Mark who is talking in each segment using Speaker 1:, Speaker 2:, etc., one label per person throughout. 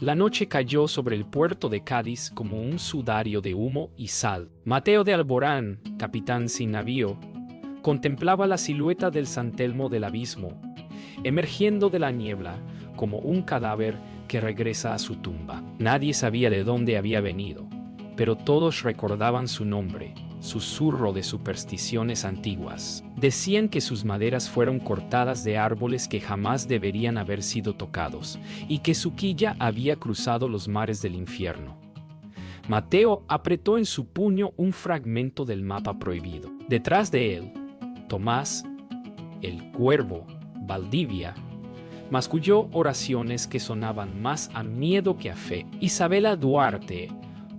Speaker 1: La noche cayó sobre el puerto de Cádiz como un sudario de humo y sal. Mateo de Alborán, capitán sin navío, contemplaba la silueta del San Telmo del abismo, emergiendo de la niebla como un cadáver que regresa a su tumba. Nadie sabía de dónde había venido, pero todos recordaban su nombre, susurro de supersticiones antiguas. Decían que sus maderas fueron cortadas de árboles que jamás deberían haber sido tocados, y que su quilla había cruzado los mares del infierno. Mateo apretó en su puño un fragmento del mapa prohibido. Detrás de él, Tomás, el Cuervo, Valdivia, masculló oraciones que sonaban más a miedo que a fe. Isabela Duarte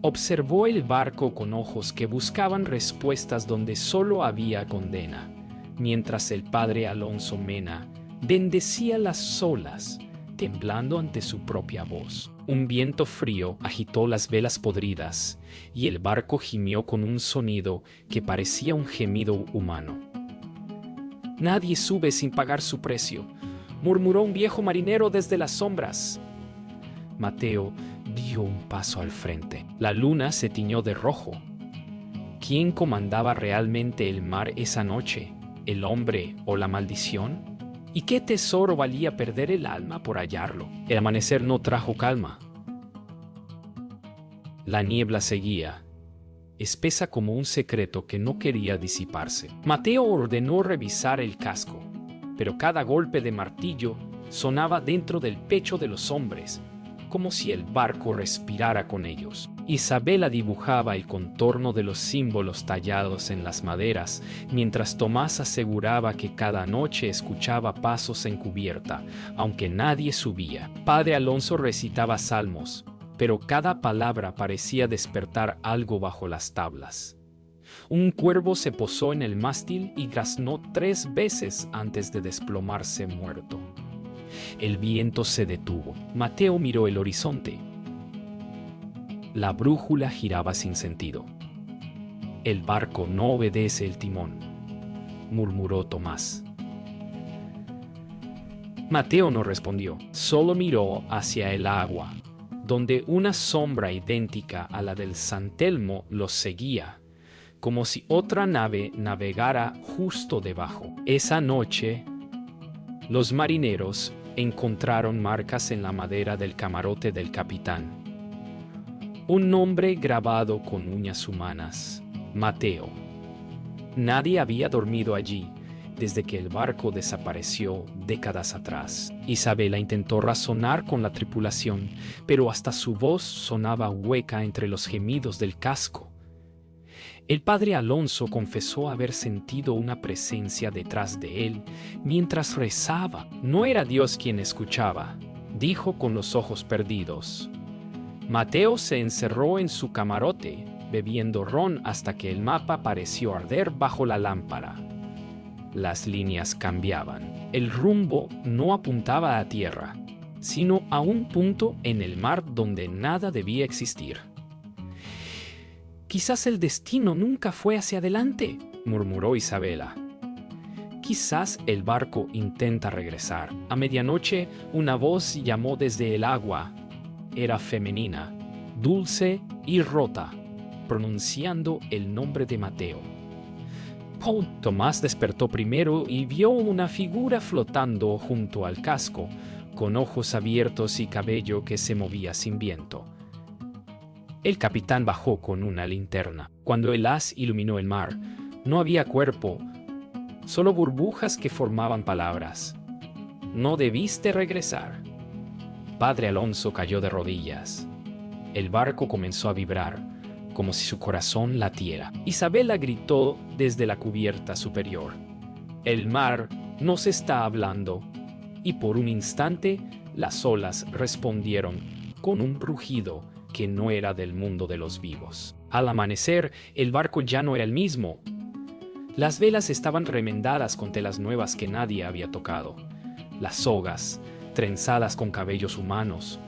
Speaker 1: observó el barco con ojos que buscaban respuestas donde solo había condena, mientras el padre Alonso Mena bendecía las olas, temblando ante su propia voz. Un viento frío agitó las velas podridas, y el barco gimió con un sonido que parecía un gemido humano. «Nadie sube sin pagar su precio», murmuró un viejo marinero desde las sombras. Mateo dio un paso al frente. La luna se tiñó de rojo. ¿Quién comandaba realmente el mar esa noche? ¿El hombre o la maldición? ¿Y qué tesoro valía perder el alma por hallarlo? El amanecer no trajo calma. La niebla seguía, espesa como un secreto que no quería disiparse. Mateo ordenó revisar el casco, pero cada golpe de martillo sonaba dentro del pecho de los hombres, como si el barco respirara con ellos. Isabela dibujaba el contorno de los símbolos tallados en las maderas, mientras Tomás aseguraba que cada noche escuchaba pasos en cubierta, aunque nadie subía. Padre Alonso recitaba salmos, pero cada palabra parecía despertar algo bajo las tablas. Un cuervo se posó en el mástil y graznó 3 veces antes de desplomarse muerto. El viento se detuvo. Mateo miró el horizonte. La brújula giraba sin sentido. «El barco no obedece el timón», murmuró Tomás. Mateo no respondió, solo miró hacia el agua, donde una sombra idéntica a la del San Telmo los seguía, como si otra nave navegara justo debajo. Esa noche, los marineros encontraron marcas en la madera del camarote del capitán. Un nombre grabado con uñas humanas: Mateo. Nadie había dormido allí desde que el barco desapareció décadas atrás. Isabela intentó razonar con la tripulación, pero hasta su voz sonaba hueca entre los gemidos del casco. El padre Alonso confesó haber sentido una presencia detrás de él mientras rezaba. No era Dios quien escuchaba, dijo con los ojos perdidos. Mateo se encerró en su camarote, bebiendo ron hasta que el mapa pareció arder bajo la lámpara. Las líneas cambiaban. El rumbo no apuntaba a tierra, sino a un punto en el mar donde nada debía existir. «Quizás el destino nunca fue hacia adelante», murmuró Isabela. «Quizás el barco intenta regresar». A medianoche, una voz llamó desde el agua. Era femenina, dulce y rota, pronunciando el nombre de Mateo. Tomás despertó primero y vio una figura flotando junto al casco, con ojos abiertos y cabello que se movía sin viento. El capitán bajó con una linterna. Cuando el haz iluminó el mar, no había cuerpo, solo burbujas que formaban palabras. «No debiste regresar». Padre Alonso cayó de rodillas. El barco comenzó a vibrar, como si su corazón latiera. Isabela gritó desde la cubierta superior: «El mar nos está hablando». Y por un instante, las olas respondieron con un rugido que no era del mundo de los vivos. Al amanecer, el barco ya no era el mismo. Las velas estaban remendadas con telas nuevas que nadie había tocado. Las sogas, trenzadas con cabellos humanos.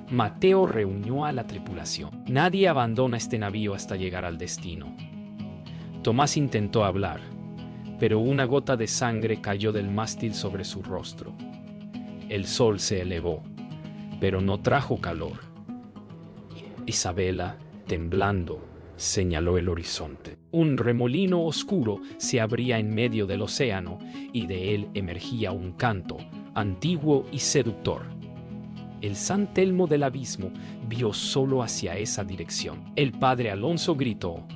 Speaker 1: Mateo reunió a la tripulación. «Nadie abandona este navío hasta llegar al destino». Tomás intentó hablar, pero una gota de sangre cayó del mástil sobre su rostro. El sol se elevó. pero no trajo calor. Isabela, temblando, señaló el horizonte. Un remolino oscuro se abría en medio del océano y de él emergía un canto, antiguo y seductor. El San Telmo del abismo vio solo hacia esa dirección. El padre Alonso gritó: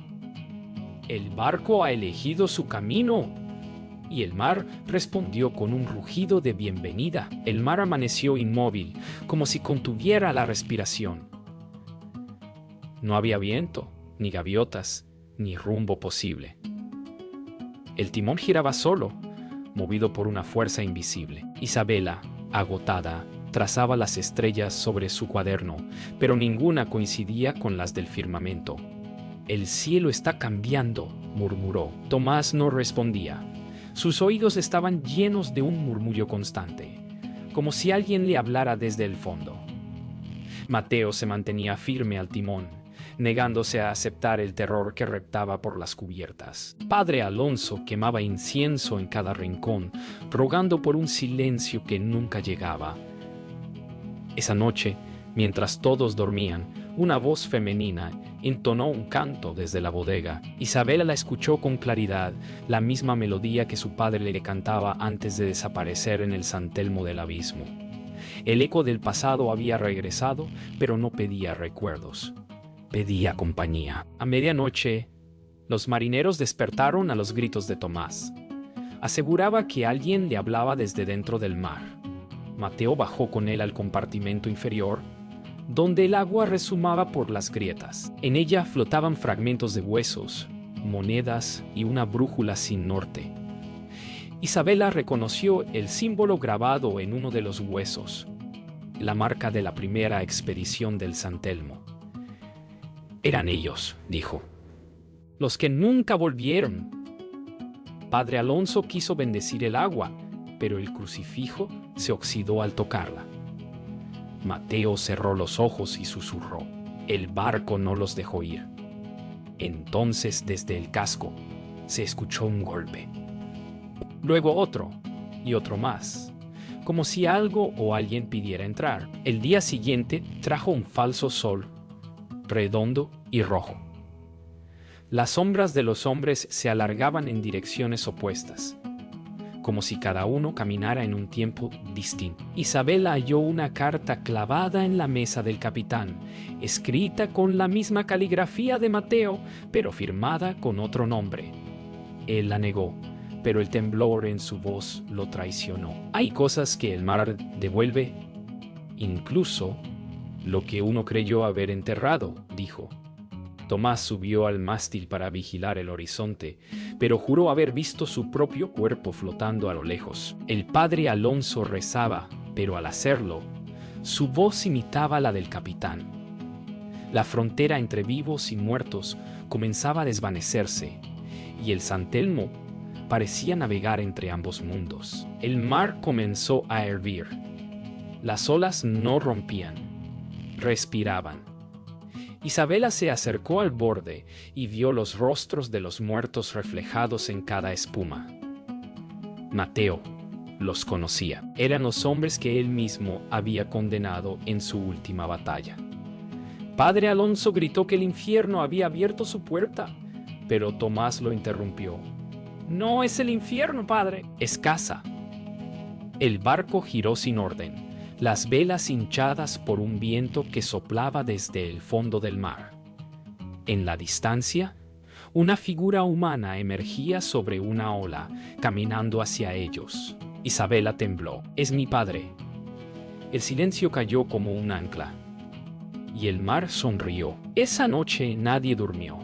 Speaker 1: «¡El barco ha elegido su camino!». Y el mar respondió con un rugido de bienvenida. El mar amaneció inmóvil, como si contuviera la respiración. No había viento, ni gaviotas, ni rumbo posible. El timón giraba solo, movido por una fuerza invisible. Isabela, agotada, trazaba las estrellas sobre su cuaderno, pero ninguna coincidía con las del firmamento. «El cielo está cambiando», murmuró. Tomás no respondía. Sus oídos estaban llenos de un murmullo constante, como si alguien le hablara desde el fondo. Mateo se mantenía firme al timón, negándose a aceptar el terror que reptaba por las cubiertas. Padre Alonso quemaba incienso en cada rincón, rogando por un silencio que nunca llegaba. Esa noche, mientras todos dormían, una voz femenina entonó un canto desde la bodega. Isabela la escuchó con claridad, la misma melodía que su padre le cantaba antes de desaparecer en el San Telmo del abismo. El eco del pasado había regresado, pero no pedía recuerdos. Pedía compañía. A medianoche, los marineros despertaron a los gritos de Tomás. Aseguraba que alguien le hablaba desde dentro del mar. Mateo bajó con él al compartimento inferior, donde el agua resumaba por las grietas. En ella flotaban fragmentos de huesos, monedas y una brújula sin norte. Isabela reconoció el símbolo grabado en uno de los huesos, la marca de la primera expedición del San Telmo. «Eran ellos», dijo. «Los que nunca volvieron». Padre Alonso quiso bendecir el agua, pero el crucifijo se oxidó al tocarla. Mateo cerró los ojos y susurró. El barco no los dejó ir. Entonces, desde el casco, se escuchó un golpe. Luego otro, y otro más, como si algo o alguien pidiera entrar. El día siguiente trajo un falso sol, redondo y rojo. Las sombras de los hombres se alargaban en direcciones opuestas, como si cada uno caminara en un tiempo distinto. Isabela halló una carta clavada en la mesa del capitán, escrita con la misma caligrafía de Mateo, pero firmada con otro nombre. Él la negó, pero el temblor en su voz lo traicionó. Hay cosas que el mar devuelve, incluso lo que uno creyó haber enterrado, dijo. Tomás subió al mástil para vigilar el horizonte, pero juró haber visto su propio cuerpo flotando a lo lejos. El padre Alonso rezaba, pero al hacerlo, su voz imitaba la del capitán. La frontera entre vivos y muertos comenzaba a desvanecerse, y el San Telmo parecía navegar entre ambos mundos. El mar comenzó a hervir. Las olas no rompían, respiraban. Isabela se acercó al borde y vio los rostros de los muertos reflejados en cada espuma. Mateo los conocía. Eran los hombres que él mismo había condenado en su última batalla. Padre Alonso gritó que el infierno había abierto su puerta, pero Tomás lo interrumpió. «No es el infierno, padre, es casa». El barco giró sin orden, las velas hinchadas por un viento que soplaba desde el fondo del mar. En la distancia, una figura humana emergía sobre una ola, caminando hacia ellos. Isabela tembló. «Es mi padre». El silencio cayó como un ancla, y el mar sonrió. Esa noche nadie durmió.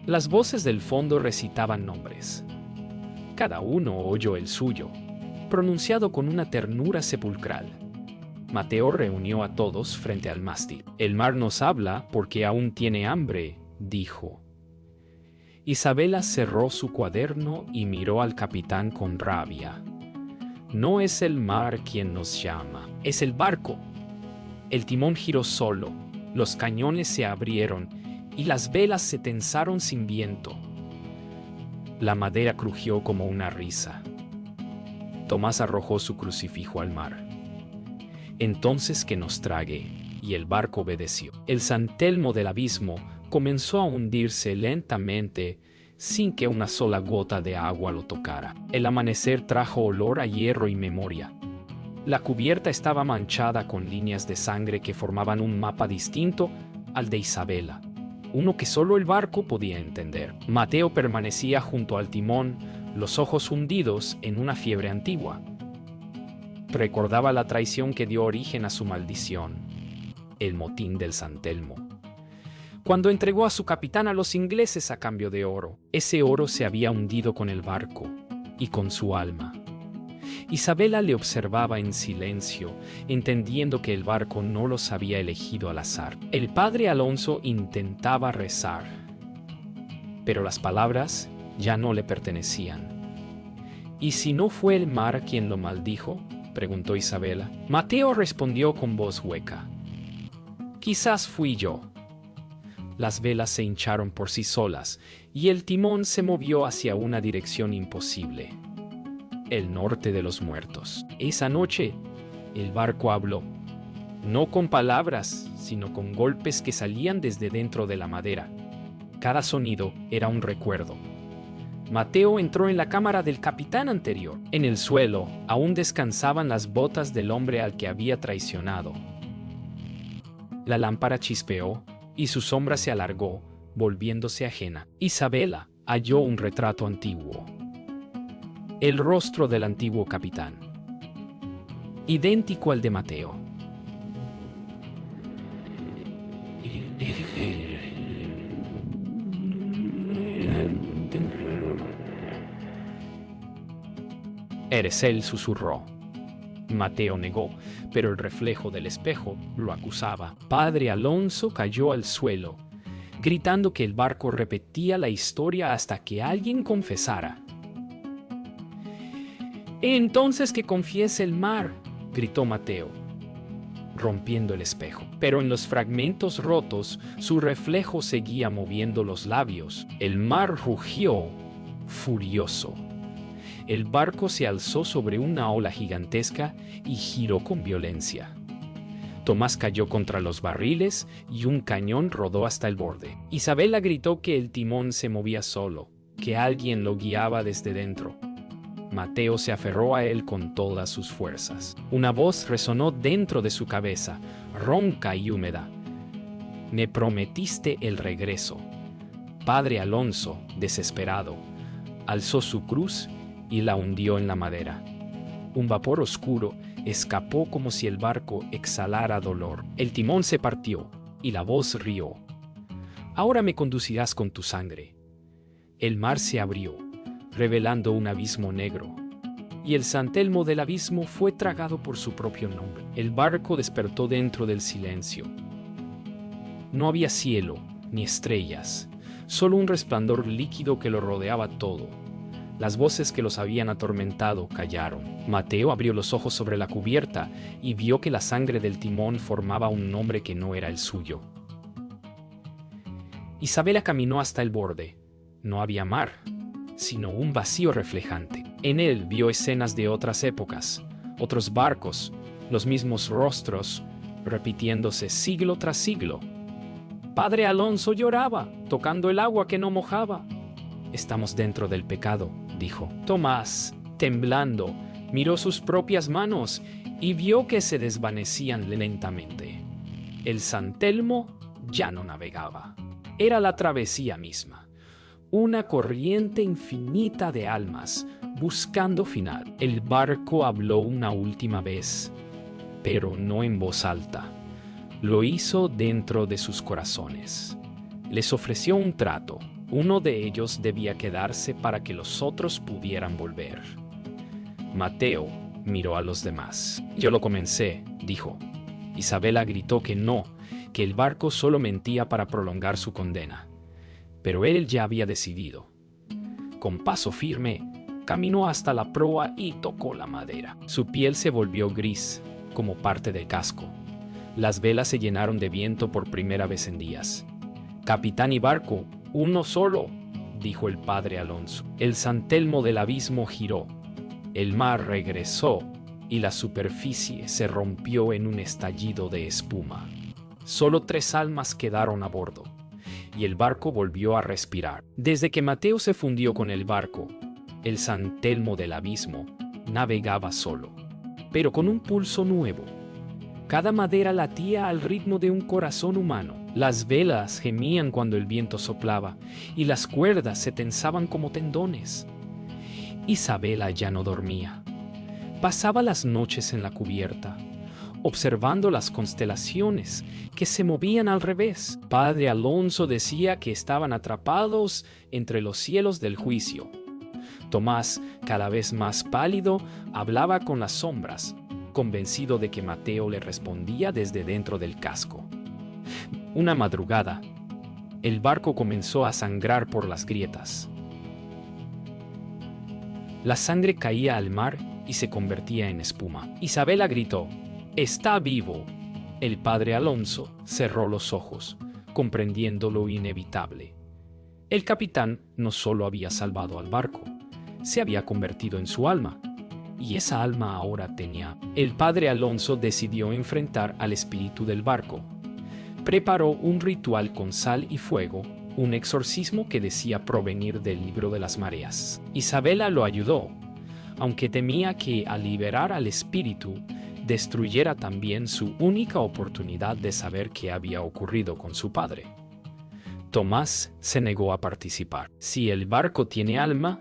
Speaker 1: Las voces del fondo recitaban nombres. Cada uno oyó el suyo, pronunciado con una ternura sepulcral. Mateo reunió a todos frente al mástil. «El mar nos habla porque aún tiene hambre», dijo. Isabela cerró su cuaderno y miró al capitán con rabia. «No es el mar quien nos llama, es el barco». El timón giró solo, los cañones se abrieron y las velas se tensaron sin viento. La madera crujió como una risa. Tomás arrojó su crucifijo al mar. Entonces que nos trague. Y el barco obedeció. El San Telmo del abismo comenzó a hundirse lentamente, sin que una sola gota de agua lo tocara. El amanecer trajo olor a hierro y memoria. La cubierta estaba manchada con líneas de sangre que formaban un mapa distinto al de Isabela, uno que solo el barco podía entender. Mateo permanecía junto al timón, los ojos hundidos en una fiebre antigua. Recordaba la traición que dio origen a su maldición, el motín del San Telmo. Cuando entregó a su capitán a los ingleses a cambio de oro, ese oro se había hundido con el barco y con su alma. Isabela le observaba en silencio, entendiendo que el barco no los había elegido al azar. El padre Alonso intentaba rezar, pero las palabras ya no le pertenecían. ¿Y si no fue el mar quien lo maldijo?, preguntó Isabela. Mateo respondió con voz hueca. Quizás fui yo. Las velas se hincharon por sí solas y el timón se movió hacia una dirección imposible: el norte de los muertos. Esa noche, el barco habló, no con palabras, sino con golpes que salían desde dentro de la madera. Cada sonido era un recuerdo. Mateo entró en la cámara del capitán anterior. En el suelo aún descansaban las botas del hombre al que había traicionado. La lámpara chispeó y su sombra se alargó, volviéndose ajena. Isabela halló un retrato antiguo. El rostro del antiguo capitán, idéntico al de Mateo. Eres él, susurró. Mateo negó, pero el reflejo del espejo lo acusaba. Padre Alonso cayó al suelo, gritando que el barco repetía la historia hasta que alguien confesara. Entonces que confiese el mar, gritó Mateo, rompiendo el espejo. Pero en los fragmentos rotos, su reflejo seguía moviendo los labios. El mar rugió, furioso. El barco se alzó sobre una ola gigantesca y giró con violencia. Tomás cayó contra los barriles y un cañón rodó hasta el borde. Isabela gritó que el timón se movía solo, que alguien lo guiaba desde dentro. Mateo se aferró a él con todas sus fuerzas. Una voz resonó dentro de su cabeza, ronca y húmeda. Me prometiste el regreso. Padre Alonso, desesperado, alzó su cruz y la hundió en la madera. Un vapor oscuro escapó como si el barco exhalara dolor. El timón se partió y la voz rió. Ahora me conducirás con tu sangre. El mar se abrió, revelando un abismo negro, y el San Telmo del abismo fue tragado por su propio nombre. El barco despertó dentro del silencio. No había cielo ni estrellas, solo un resplandor líquido que lo rodeaba todo. Las voces que los habían atormentado callaron. Mateo abrió los ojos sobre la cubierta y vio que la sangre del timón formaba un nombre que no era el suyo. Isabela caminó hasta el borde. No había mar, sino un vacío reflejante. En él vio escenas de otras épocas, otros barcos, los mismos rostros, repitiéndose siglo tras siglo. Padre Alonso lloraba, tocando el agua que no mojaba. Estamos dentro del pecado, dijo. Tomás, temblando, miró sus propias manos y vio que se desvanecían lentamente. El San Telmo ya no navegaba. Era la travesía misma, una corriente infinita de almas buscando final. El barco habló una última vez, pero no en voz alta. Lo hizo dentro de sus corazones. Les ofreció un trato. Uno de ellos debía quedarse para que los otros pudieran volver. Mateo miró a los demás. Yo lo comencé, dijo. Isabela gritó que no, que el barco solo mentía para prolongar su condena. Pero él ya había decidido. Con paso firme, caminó hasta la proa y tocó la madera. Su piel se volvió gris, como parte del casco. Las velas se llenaron de viento por primera vez en días. Capitán y barco, uno solo, dijo el padre Alonso. El San Telmo del abismo giró. El mar regresó y la superficie se rompió en un estallido de espuma. Solo 3 almas quedaron a bordo, y el barco volvió a respirar. Desde que Mateo se fundió con el barco, el San Telmo del Abismo navegaba solo, pero con un pulso nuevo. Cada madera latía al ritmo de un corazón humano. Las velas gemían cuando el viento soplaba, y las cuerdas se tensaban como tendones. Isabela ya no dormía. Pasaba las noches en la cubierta, observando las constelaciones que se movían al revés. Padre Alonso decía que estaban atrapados entre los cielos del juicio. Tomás, cada vez más pálido, hablaba con las sombras, convencido de que Mateo le respondía desde dentro del casco. Una madrugada, el barco comenzó a sangrar por las grietas. La sangre caía al mar y se convertía en espuma. Isabela gritó: «¡Está vivo!». El padre Alonso cerró los ojos, comprendiendo lo inevitable. El capitán no solo había salvado al barco, se había convertido en su alma, y esa alma ahora tenía. El padre Alonso decidió enfrentar al espíritu del barco. Preparó un ritual con sal y fuego, un exorcismo que decía provenir del libro de las mareas. Isabela lo ayudó, aunque temía que al liberar al espíritu, destruyera también su única oportunidad de saber qué había ocurrido con su padre. Tomás se negó a participar. «Si el barco tiene alma,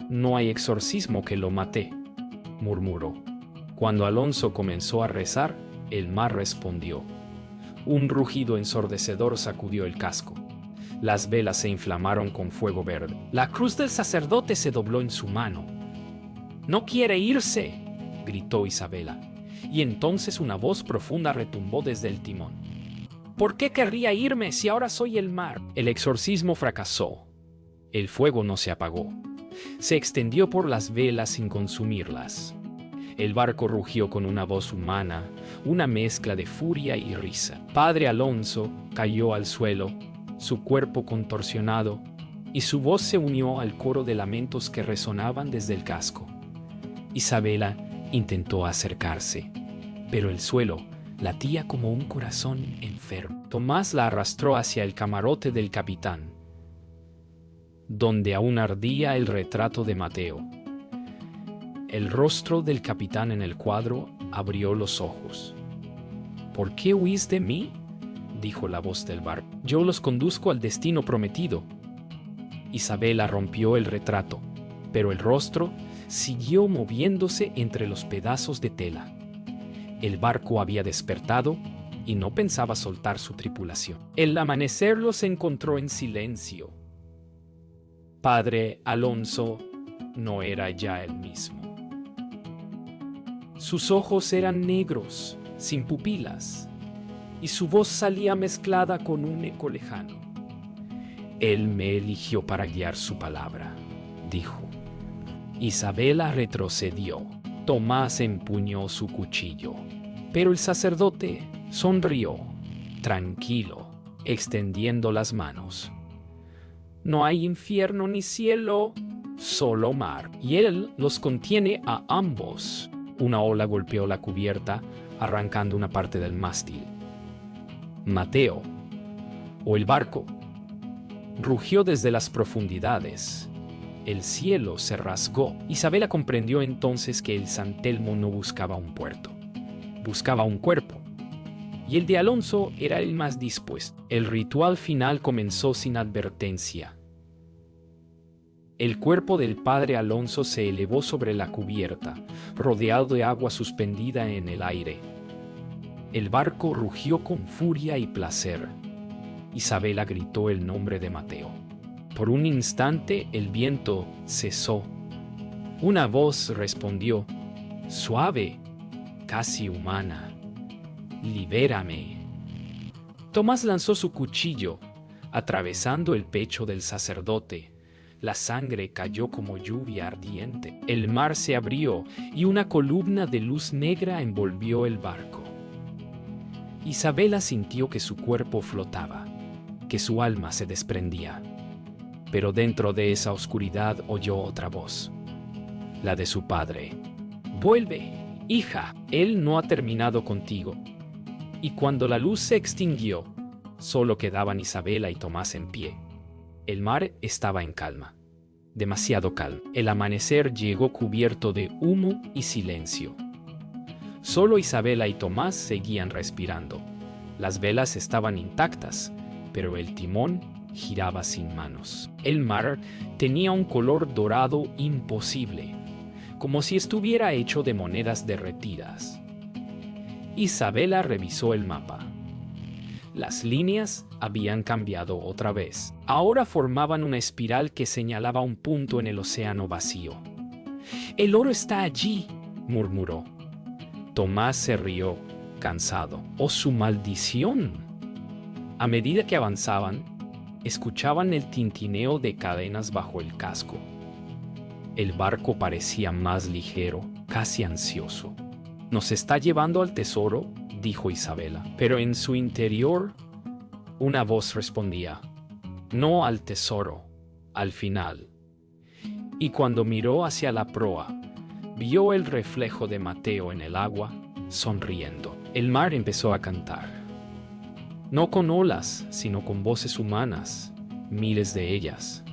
Speaker 1: no hay exorcismo que lo mate», murmuró. Cuando Alonso comenzó a rezar, el mar respondió. Un rugido ensordecedor sacudió el casco. Las velas se inflamaron con fuego verde. La cruz del sacerdote se dobló en su mano. «¡No quiere irse!», gritó Isabela. Y entonces una voz profunda retumbó desde el timón. «¿Por qué querría irme si ahora soy el mar?». El exorcismo fracasó. El fuego no se apagó. Se extendió por las velas sin consumirlas. El barco rugió con una voz humana, una mezcla de furia y risa. Padre Alonso cayó al suelo, su cuerpo contorsionado, y su voz se unió al coro de lamentos que resonaban desde el casco. Isabela intentó acercarse, pero el suelo latía como un corazón enfermo. Tomás la arrastró hacia el camarote del capitán, donde aún ardía el retrato de Mateo. El rostro del capitán en el cuadro abrió los ojos. «¿Por qué huís de mí?», dijo la voz del barco. «Yo los conduzco al destino prometido». Isabela rompió el retrato, pero el rostro siguió moviéndose entre los pedazos de tela. El barco había despertado y no pensaba soltar su tripulación. El amanecer los encontró en silencio. Padre Alonso no era ya el mismo. Sus ojos eran negros, sin pupilas, y su voz salía mezclada con un eco lejano. «Él me eligió para guiar su palabra», dijo. Isabela retrocedió. Tomás empuñó su cuchillo, pero el sacerdote sonrió, tranquilo, extendiendo las manos. «No hay infierno ni cielo, solo mar, y él los contiene a ambos». Una ola golpeó la cubierta, arrancando una parte del mástil. Mateo, o el barco, rugió desde las profundidades. El cielo se rasgó. Isabela comprendió entonces que el San Telmo no buscaba un puerto, buscaba un cuerpo. Y el de Alonso era el más dispuesto. El ritual final comenzó sin advertencia. El cuerpo del padre Alonso se elevó sobre la cubierta, rodeado de agua suspendida en el aire. El barco rugió con furia y placer. Isabela gritó el nombre de Mateo. Por un instante el viento cesó. Una voz respondió, suave, casi humana: «Libérame». Tomás lanzó su cuchillo, atravesando el pecho del sacerdote. La sangre cayó como lluvia ardiente. El mar se abrió y una columna de luz negra envolvió el barco. Isabela sintió que su cuerpo flotaba, que su alma se desprendía. Pero dentro de esa oscuridad oyó otra voz, la de su padre. «Vuelve, Hija, él no ha terminado contigo. Y cuando la luz se extinguió, solo quedaban Isabela y Tomás en pie. El mar estaba en calma, demasiado calma. El amanecer llegó cubierto de humo y silencio. Solo Isabela y Tomás seguían respirando. Las velas estaban intactas, pero el timón giraba sin manos. El mar tenía un color dorado imposible, como si estuviera hecho de monedas derretidas. Isabela revisó el mapa. Las líneas habían cambiado otra vez. Ahora formaban una espiral que señalaba un punto en el océano vacío. «El oro está allí», murmuró. Tomás se rió, cansado. «¡Oh, su maldición!». A medida que avanzaban, escuchaban el tintineo de cadenas bajo el casco. El barco parecía más ligero, casi ansioso. «¿Nos está llevando al tesoro?», dijo Isabela. Pero en su interior, una voz respondía: «No al tesoro, al final». Y cuando miró hacia la proa, vio el reflejo de Mateo en el agua, sonriendo. El mar empezó a cantar. No con olas, sino con voces humanas, miles de ellas.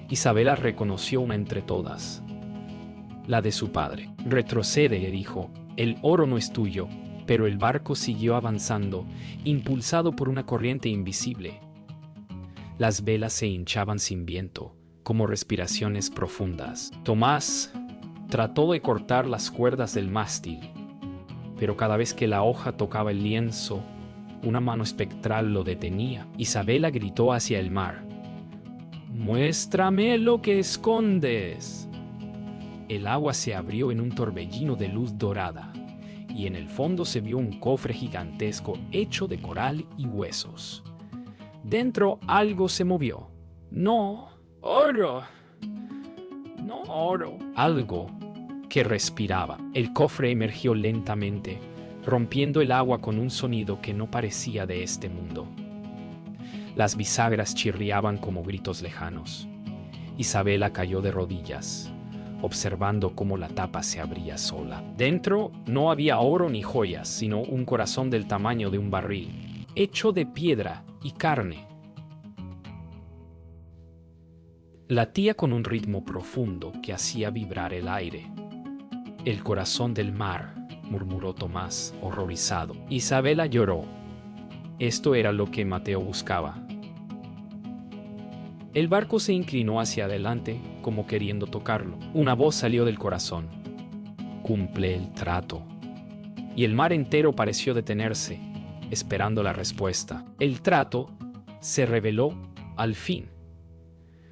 Speaker 1: Isabela reconoció una entre todas, la de su padre. «Retrocede», dijo, «el oro no es tuyo». Pero el barco siguió avanzando, impulsado por una corriente invisible. Las velas se hinchaban sin viento, como respiraciones profundas. Tomás trató de cortar las cuerdas del mástil, pero cada vez que la hoja tocaba el lienzo, una mano espectral lo detenía. Isabela gritó hacia el mar: «¡Muéstrame lo que escondes!». El agua se abrió en un torbellino de luz dorada, y en el fondo se vio un cofre gigantesco hecho de coral y huesos. Dentro algo se movió. «¡No! ¡Oro! ¡No oro!». Algo que respiraba. El cofre emergió lentamente, rompiendo el agua con un sonido que no parecía de este mundo. Las bisagras chirriaban como gritos lejanos. Isabela cayó de rodillas, observando cómo la tapa se abría sola. Dentro no había oro ni joyas, sino un corazón del tamaño de un barril, hecho de piedra y carne. Latía con un ritmo profundo que hacía vibrar el aire. «El corazón del mar», murmuró Tomás, horrorizado. Isabela lloró. Esto era lo que Mateo buscaba. El barco se inclinó hacia adelante, como queriendo tocarlo. Una voz salió del corazón: «Cumple el trato». Y el mar entero pareció detenerse, esperando la respuesta. El trato se reveló al fin.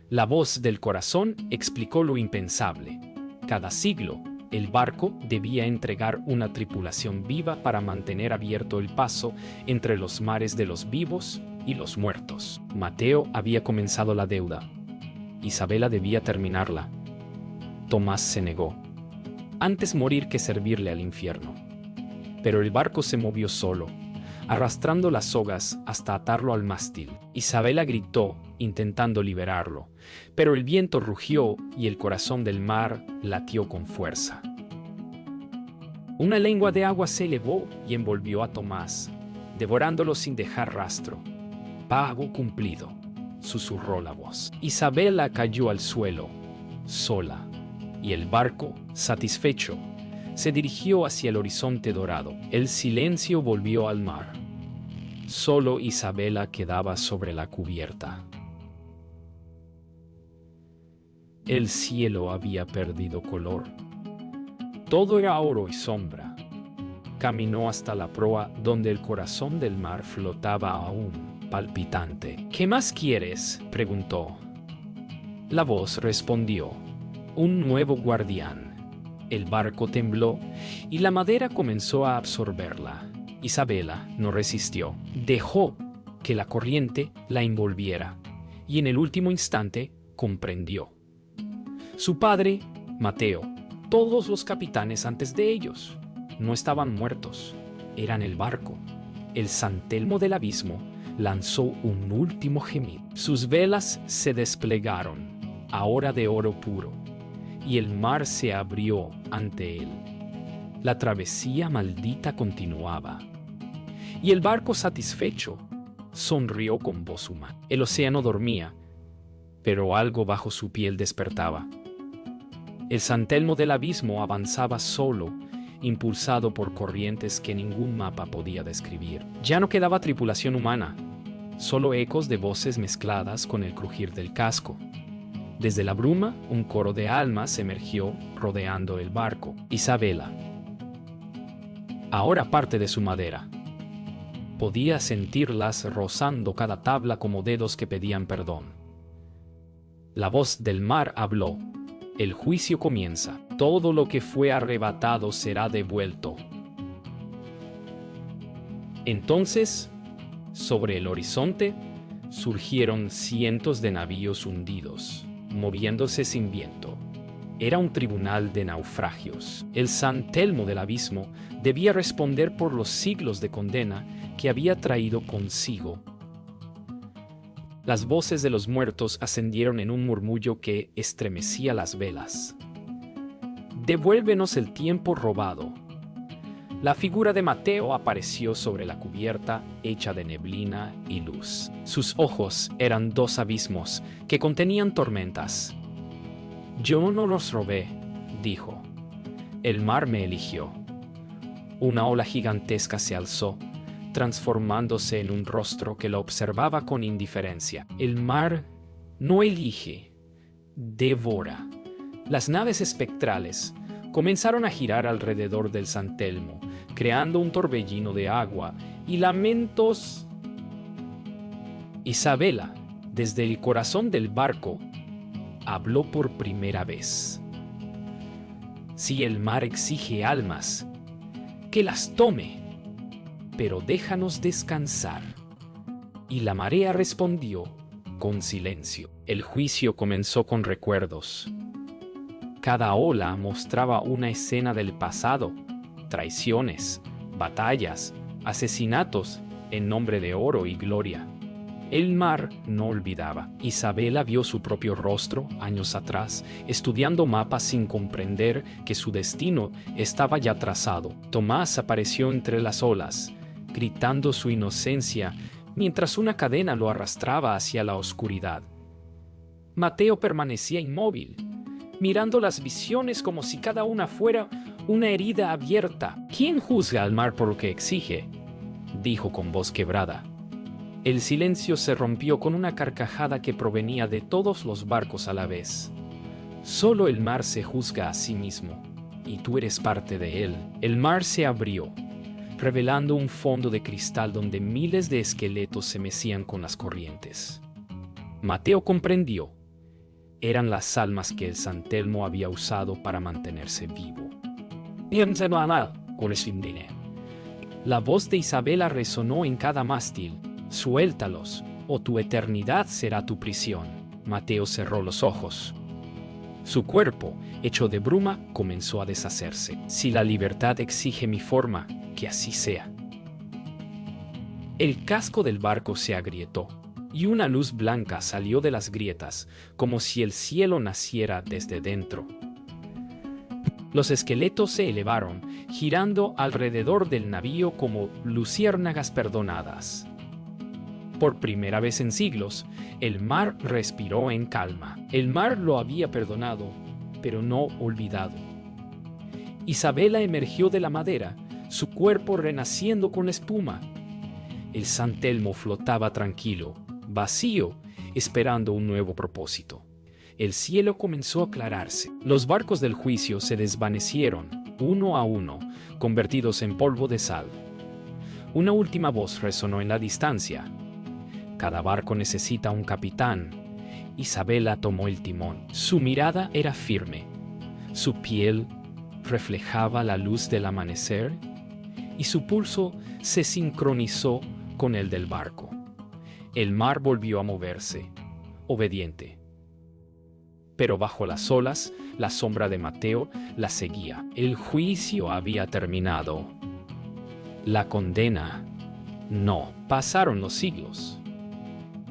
Speaker 1: La voz del corazón explicó lo impensable. Cada siglo, el barco debía entregar una tripulación viva para mantener abierto el paso entre los mares de los vivos y los muertos. Mateo había comenzado la deuda. Isabela debía terminarla. Tomás se negó. Antes morir que servirle al infierno. Pero el barco se movió solo, arrastrando las sogas hasta atarlo al mástil. Isabela gritó, intentando liberarlo, pero el viento rugió y el corazón del mar latió con fuerza. Una lengua de agua se elevó y envolvió a Tomás, devorándolo sin dejar rastro. «Pago cumplido», susurró la voz. Isabela cayó al suelo, sola, y el barco, satisfecho, se dirigió hacia el horizonte dorado. El silencio volvió al mar. Solo Isabela quedaba sobre la cubierta. El cielo había perdido color. Todo era oro y sombra. Caminó hasta la proa, donde el corazón del mar flotaba aún, palpitante. «¿Qué más quieres?», preguntó. La voz respondió: «Un nuevo guardián». El barco tembló y la madera comenzó a absorberla. Isabela no resistió. Dejó que la corriente la envolviera y en el último instante comprendió. Su padre, Mateo, todos los capitanes antes de ellos, no estaban muertos, eran el barco. El San Telmo del abismo lanzó un último gemido. Sus velas se desplegaron, ahora de oro puro, y el mar se abrió ante él. La travesía maldita continuaba. Y el barco satisfecho sonrió con voz humana. El océano dormía, pero algo bajo su piel despertaba. El San Telmo del abismo avanzaba solo, impulsado por corrientes que ningún mapa podía describir. Ya no quedaba tripulación humana, solo ecos de voces mezcladas con el crujir del casco. Desde la bruma, un coro de almas emergió rodeando el barco. Isabela, ahora parte de su madera. Podía sentirlas rozando cada tabla como dedos que pedían perdón. La voz del mar habló. El juicio comienza. Todo lo que fue arrebatado será devuelto. Entonces, sobre el horizonte, surgieron cientos de navíos hundidos, moviéndose sin viento. Era un tribunal de naufragios. El San Telmo del abismo debía responder por los siglos de condena que había traído consigo. Las voces de los muertos ascendieron en un murmullo que estremecía las velas. «Devuélvenos el tiempo robado». La figura de Mateo apareció sobre la cubierta hecha de neblina y luz. Sus ojos eran dos abismos que contenían tormentas. «Yo no los robé», dijo. «El mar me eligió». Una ola gigantesca se alzó, transformándose en un rostro que lo observaba con indiferencia. El mar no elige, devora. Las naves espectrales comenzaron a girar alrededor del San Telmo, creando un torbellino de agua y lamentos. Isabela, desde el corazón del barco, habló por primera vez. Si el mar exige almas, que las tome, pero déjanos descansar. Y la marea respondió con silencio. El juicio comenzó con recuerdos. Cada ola mostraba una escena del pasado, traiciones, batallas, asesinatos en nombre de oro y gloria. El mar no olvidaba. Isabela vio su propio rostro años atrás, estudiando mapas sin comprender que su destino estaba ya trazado. Tomás apareció entre las olas, gritando su inocencia, mientras una cadena lo arrastraba hacia la oscuridad. Mateo permanecía inmóvil, mirando las visiones como si cada una fuera una herida abierta. «¿Quién juzga al mar por lo que exige?», dijo con voz quebrada. El silencio se rompió con una carcajada que provenía de todos los barcos a la vez. «Solo el mar se juzga a sí mismo, y tú eres parte de él». El mar se abrió, revelando un fondo de cristal donde miles de esqueletos se mecían con las corrientes. Mateo comprendió. Eran las almas que el San Telmo había usado para mantenerse vivo. La voz de Isabela resonó en cada mástil. «Suéltalos, o tu eternidad será tu prisión». Mateo cerró los ojos. Su cuerpo, hecho de bruma, comenzó a deshacerse. «Si la libertad exige mi forma, que así sea». El casco del barco se agrietó, y una luz blanca salió de las grietas, como si el cielo naciera desde dentro. Los esqueletos se elevaron, girando alrededor del navío como luciérnagas perdonadas. Por primera vez en siglos, el mar respiró en calma. El mar lo había perdonado, pero no olvidado. Isabela emergió de la madera, su cuerpo renaciendo con espuma. El San Telmo flotaba tranquilo, vacío, esperando un nuevo propósito. El cielo comenzó a aclararse. Los barcos del juicio se desvanecieron, uno a uno, convertidos en polvo de sal. Una última voz resonó en la distancia. «Cada barco necesita un capitán». Isabela tomó el timón. Su mirada era firme. Su piel reflejaba la luz del amanecer y su pulso se sincronizó con el del barco. El mar volvió a moverse, obediente. Pero bajo las olas, la sombra de Mateo la seguía. El juicio había terminado. La condena no. Pasaron los siglos.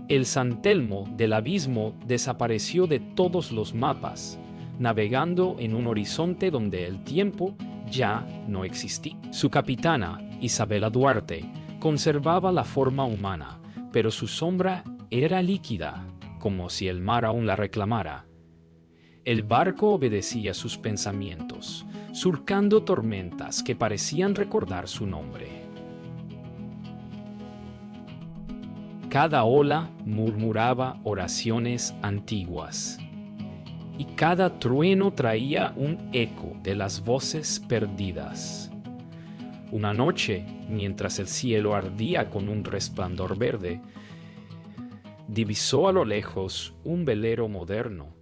Speaker 1: El San Telmo del abismo desapareció de todos los mapas, navegando en un horizonte donde el tiempo ya no existía. Su capitana, Isabela Duarte, conservaba la forma humana, pero su sombra era líquida, como si el mar aún la reclamara. El barco obedecía sus pensamientos, surcando tormentas que parecían recordar su nombre. Cada ola murmuraba oraciones antiguas, y cada trueno traía un eco de las voces perdidas. Una noche, mientras el cielo ardía con un resplandor verde, divisó a lo lejos un velero moderno,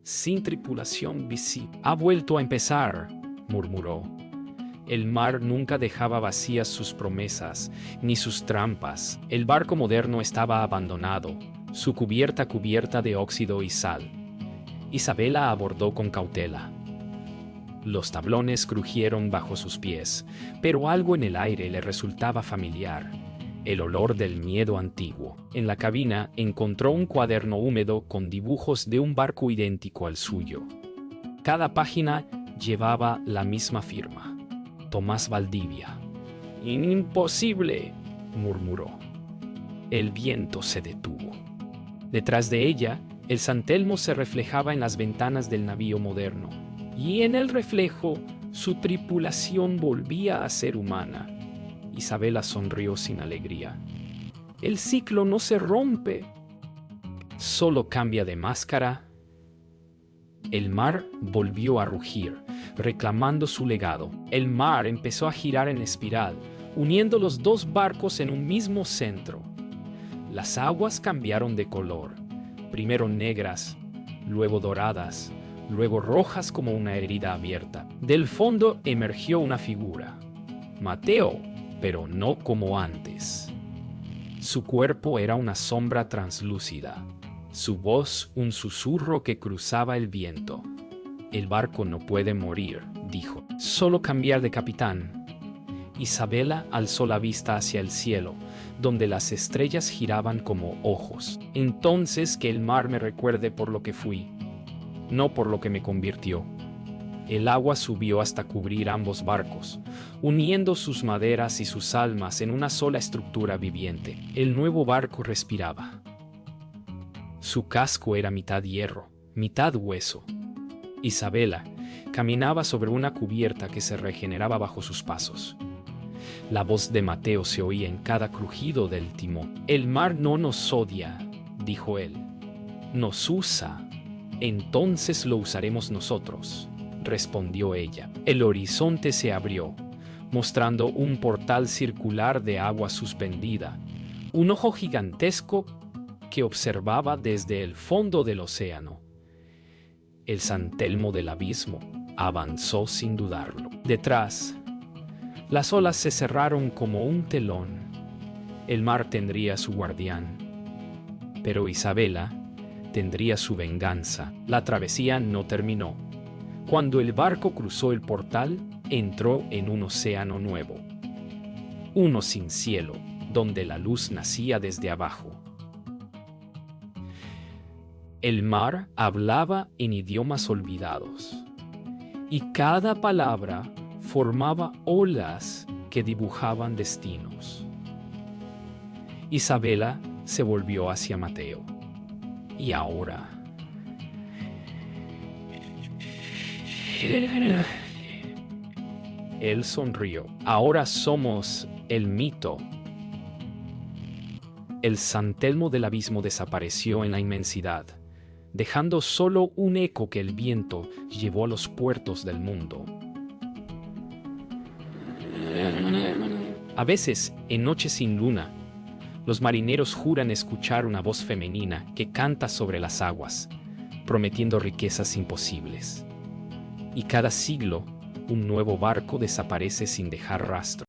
Speaker 1: sin tripulación visible. «Ha vuelto a empezar», murmuró. El mar nunca dejaba vacías sus promesas, ni sus trampas. El barco moderno estaba abandonado, su cubierta cubierta de óxido y sal. Isabela abordó con cautela. Los tablones crujieron bajo sus pies, pero algo en el aire le resultaba familiar. El olor del miedo antiguo. En la cabina encontró un cuaderno húmedo con dibujos de un barco idéntico al suyo. Cada página llevaba la misma firma: Tomás Valdivia. «Imposible», murmuró. El viento se detuvo. Detrás de ella, el San Telmo se reflejaba en las ventanas del navío moderno, y en el reflejo su tripulación volvía a ser humana. Isabela sonrió sin alegría. El ciclo no se rompe, solo cambia de máscara. El mar volvió a rugir, reclamando su legado. El mar empezó a girar en espiral, uniendo los dos barcos en un mismo centro. Las aguas cambiaron de color, primero negras, luego doradas, luego rojas como una herida abierta. Del fondo emergió una figura: Mateo, pero no como antes. Su cuerpo era una sombra translúcida, su voz un susurro que cruzaba el viento. «El barco no puede morir», dijo, «solo cambiar de capitán». Isabela alzó la vista hacia el cielo, donde las estrellas giraban como ojos. «Entonces que el mar me recuerde por lo que fui, no por lo que me convirtió». El agua subió hasta cubrir ambos barcos, uniendo sus maderas y sus almas en una sola estructura viviente. El nuevo barco respiraba. Su casco era mitad hierro, mitad hueso. Isabela caminaba sobre una cubierta que se regeneraba bajo sus pasos. La voz de Mateo se oía en cada crujido del timón. «El mar no nos odia», dijo él. «Nos usa. Entonces lo usaremos nosotros», respondió ella. El horizonte se abrió, mostrando un portal circular de agua suspendida, un ojo gigantesco que observaba desde el fondo del océano. El San Telmo del abismo avanzó sin dudarlo. Detrás, las olas se cerraron como un telón. El mar tendría su guardián, pero Isabela tendría su venganza. La travesía no terminó. Cuando el barco cruzó el portal, entró en un océano nuevo, uno sin cielo, donde la luz nacía desde abajo. El mar hablaba en idiomas olvidados, y cada palabra formaba olas que dibujaban destinos. Isabela se volvió hacia Mateo. «¿Y ahora?» Él sonrió. «Ahora somos el mito». El San Telmo del abismo desapareció en la inmensidad, dejando solo un eco que el viento llevó a los puertos del mundo. A veces, en noches sin luna, los marineros juran escuchar una voz femenina que canta sobre las aguas, prometiendo riquezas imposibles. Y cada siglo, un nuevo barco desaparece sin dejar rastro.